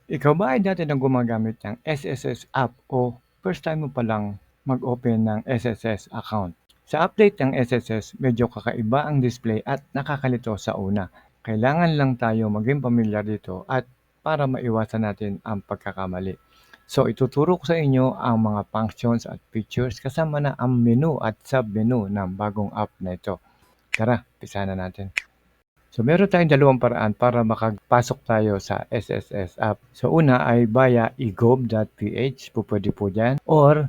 Ikaw ba ay dati nang gumagamit ng SSS app o first time mo palang mag-open ng SSS account? Sa update ng SSS, medyo kakaiba ang display at nakakalito sa una. Kailangan lang tayo maging pamilyar dito at para maiwasan natin ang pagkakamali. So ituturo ko sa inyo ang mga functions at features kasama na ang menu at sub-menu ng bagong app na ito. Tara, pisa na natin. So meron tayong dalawang paraan para makapasok tayo sa SSS app. So una ay via egov.ph, pwede po dyan, or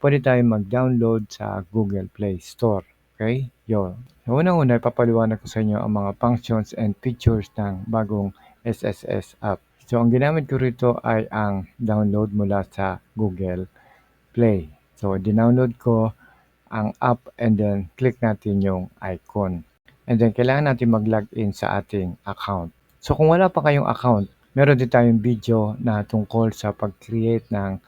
pwede tayong mag-download sa Google Play Store. Okay? Yun. So unang-una, ipapaliwanag ko sa inyo ang mga functions and features ng bagong SSS app. So ang ginamit ko rito ay ang download mula sa Google Play. So dinownload ko ang app and then click natin yung icon. And then kailangan natin mag-login sa ating account. So kung wala pa kayong account, meron din tayong video na tungkol sa pag-create ng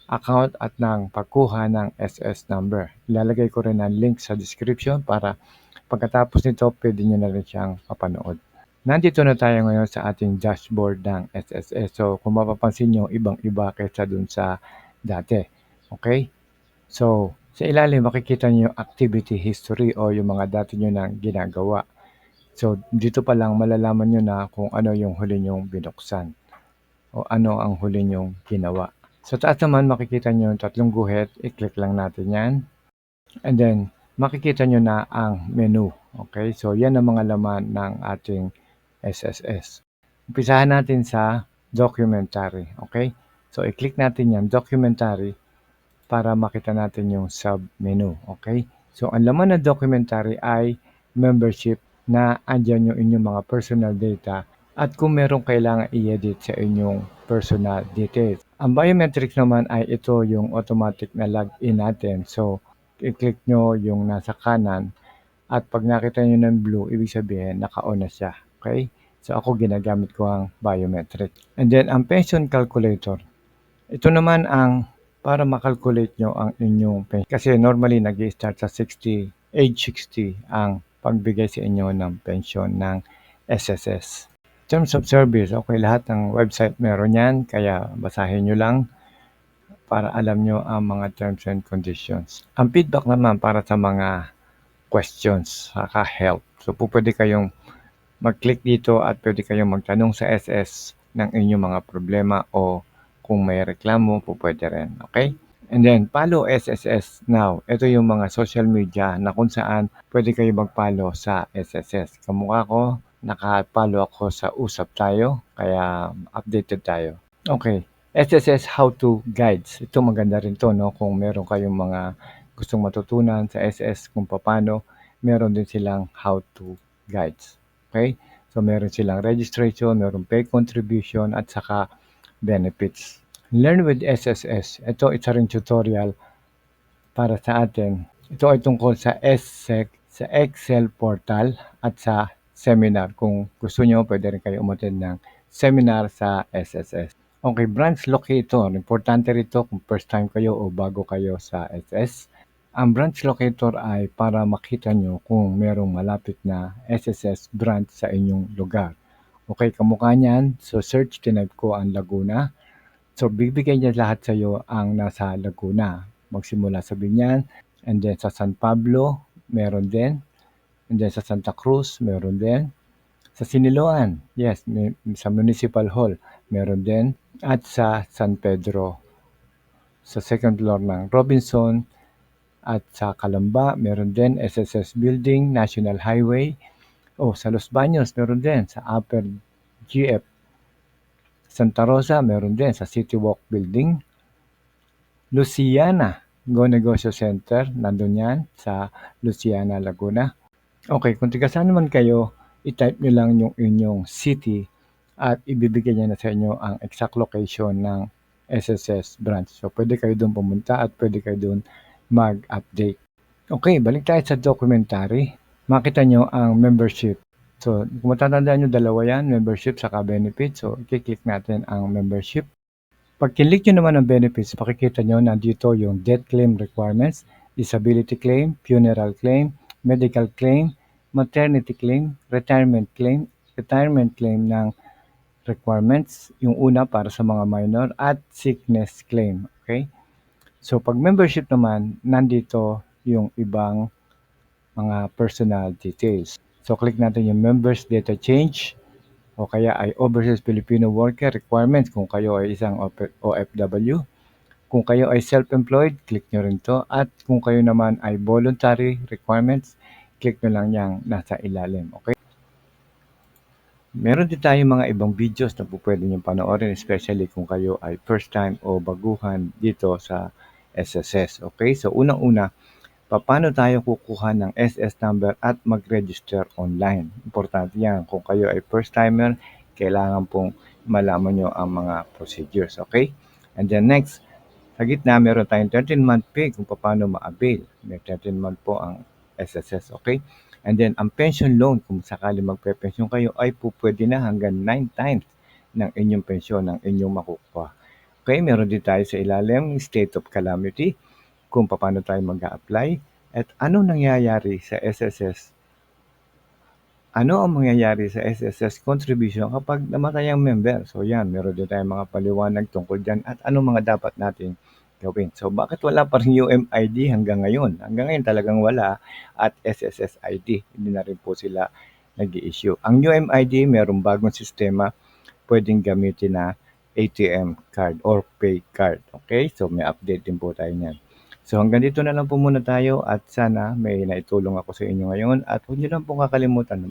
account at ng pagkuha ng SS number. Ilalagay ko rin ang link sa description para pagkatapos nito pwede nyo na rin siyang mapanood. Nandito na tayo ngayon sa ating dashboard ng SSS. So kung mapapansin nyo, ibang-iba kaysa dun sa dati. Okay? So sa ilalim makikita nyo yung activity history o yung mga dati nyo nang ginagawa. So dito pa lang malalaman nyo na kung ano yung huli nyong binuksan o ano ang huli nyong ginawa. Sa taas naman makikita nyo yung tatlong guhit, i-click lang natin yan. And then makikita nyo na ang menu. Okay, so yan ang mga laman ng ating SSS. Umpisahan natin sa documentary. Okay, so i-click natin yan, documentary, para makita natin yung sub-menu. Okay, so ang laman ng documentary ay membership na andyan yung inyong mga personal data at kung merong kailangan i-edit sa inyong personal details. Ang biometrics naman ay ito yung automatic na login natin. So, i-click nyo yung nasa kanan at pag nakita nyo ng blue, ibig sabihin naka-on na siya. Okay? So, ako ginagamit ko ang biometric. And then, ang pension calculator. Ito naman ang para makalculate nyo ang inyong pension. Kasi normally nag-i-start sa 60, age 60 ang pagbigay sa inyo ng pension ng SSS. Terms of service, okay, lahat ng website meron yan, kaya basahin nyo lang para alam nyo ang mga terms and conditions. Ang feedback naman para sa mga questions, saka help. So pwede kayong mag-click dito at pwede kayong magtanong sa SS ng inyong mga problema o kung may reklamo, pwede rin. Okay? And then, follow SSS now. Ito yung mga social media na kung saan pwede kayo mag-follow sa SSS. Kamukha ko, naka-follow ako sa Usap Tayo, kaya updated tayo. Okay, SSS How-To Guides. Ito maganda rin to, no? Kung meron kayong mga gustong matutunan sa SS kung paano, meron din silang how-to guides. Okay? So meron silang registration, meron pay contribution at saka benefits. Learn with SSS. Ito isa rin tutorial para sa atin. Ito ay tungkol sa SSEC, sa Excel portal at sa seminar. Kung gusto nyo, pwede rin kayo umattend ng seminar sa SSS. Okay, branch locator. Importante rito kung first time kayo o bago kayo sa SS. Ang branch locator ay para makita nyo kung merong malapit na SSS branch sa inyong lugar. Okay, kamukha niyan. So search, tinag ko ang Laguna. So bibigay niya lahat sa iyo ang nasa Laguna. Magsimula sa Binyan, and then sa San Pablo, meron din. And then sa Santa Cruz, meron din. Sa Siniloan, yes, sa Municipal Hall, meron din. At sa San Pedro, sa second floor ng Robinson. At sa Calamba, meron din SSS Building, National Highway. Sa Los Baños, meron din. Sa Upper GF. Santa Rosa, meron din. Sa City Walk Building. Luciana, Go Negosyo Center, nandun yan sa Luciana, Laguna. Okay, kung tiga saan naman kayo, i-type nyo lang yung inyong city at ibibigay niya na sa inyo ang exact location ng SSS branch. So, pwede kayo doon pumunta at pwede kayo doon mag-update. Okay, balik tayo sa documentary. Makita nyo ang membership. So, kung matatandaan nyo, dalawa yan, membership saka benefit. So, i-click natin ang membership. Pag kinlik nyo naman ang benefits, makikita nyo na dito yung death claim requirements, disability claim, funeral claim, medical claim, maternity claim, retirement claim ng requirements. Yung una para sa mga minor at sickness claim. Okay? So pag membership naman, nandito yung ibang mga personal details. So click natin yung members data change o kaya ay overseas Filipino worker requirements kung kayo ay isang OFW. Kung kayo ay self-employed, click nyo rin to. At kung kayo naman ay voluntary requirements, click nyo lang yung nasa ilalim. Okay? Meron din tayong mga ibang videos na po pwede nyo panoorin, especially kung kayo ay first time o baguhan dito sa SSS. Okay? So unang-una, paano tayo kukuha ng SS number at mag-register online? Importante yan. Kung kayo ay first timer, kailangan pong malaman nyo ang mga procedures. Okay? And then next, sa gitna, meron tayong 13-month pay kung paano ma-avail. May 13-month po ang SSS, okay? And then, ang pension loan, kung sakali magpe-pension kayo, ay po pwede na hanggang 9 times ng inyong pensyon ng inyong makukuha. Okay, meron din tayo sa ilalim, state of calamity, kung paano tayo mag-a-apply, at ano nangyayari sa SSS. Ano ang mangyayari sa SSS contribution kapag namatay ang member? So yan, meron din tayong mga paliwanag tungkol dyan at ano mga dapat nating gawin. So bakit wala pa rin UMID hanggang ngayon? Hanggang ngayon talagang wala at SSS ID. Hindi na rin po sila nag-i-issue. Ang UMID, merong bagong sistema pwedeng gamitin na ATM card or pay card. Okay? So may update din po tayo niyan. So hanggang dito na lang po muna tayo at sana may naitulong ako sa inyo ngayon at huwag niyo lang pong kakalimutan